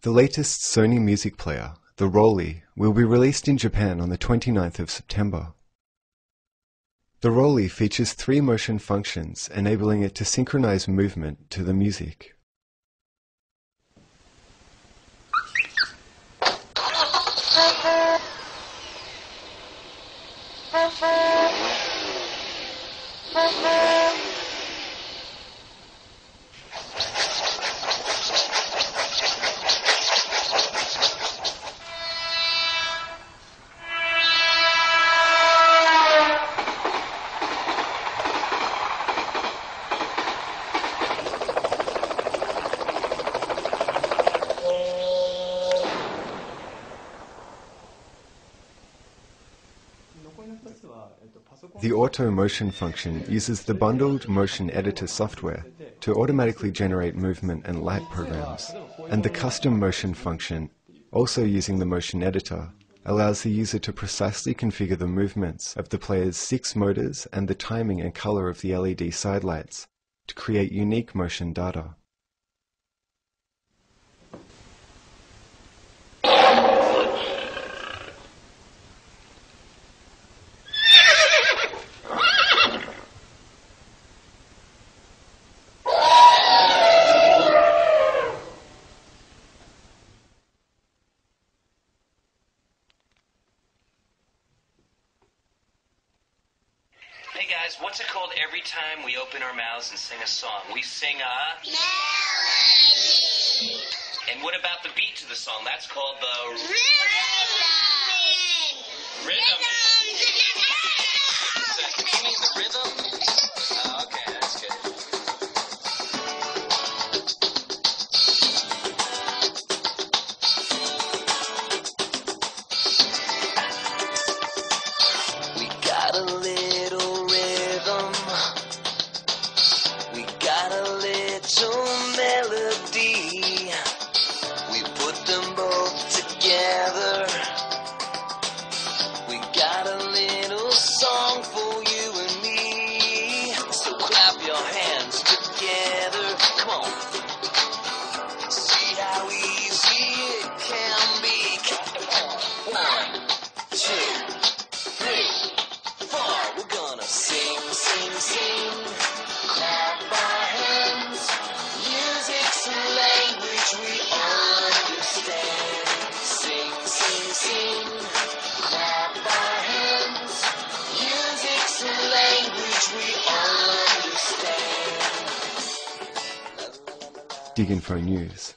The latest Sony music player, the Rolly, will be released in Japan on the 29th of September. The Rolly features 3 motion functions, enabling it to synchronize movement to the music. The Auto Motion function uses the bundled motion editor software to automatically generate movement and light programs, and the Custom Motion function, also using the motion editor, allows the user to precisely configure the movements of the player's 6 motors and the timing and color of the LED sidelights to create unique motion data. Hey guys, what's it called every time we open our mouths and sing a song? We sing a melody. And what about the beat to the song? That's called the Rhythm. So you mean the rhythm? Oh, okay, that's good. We got a little rhythm. We got a little melody. We put them both together. We got a little song for you and me. So clap your hands together. Come on. See how easy it can be. Count them on. 1, 2, 3, 4. We're gonna sing, sing, sing. Clap our hands. Music's a language we all understand. Sing, sing, sing. Clap our hands. Music's a language we all understand. Dig Info News.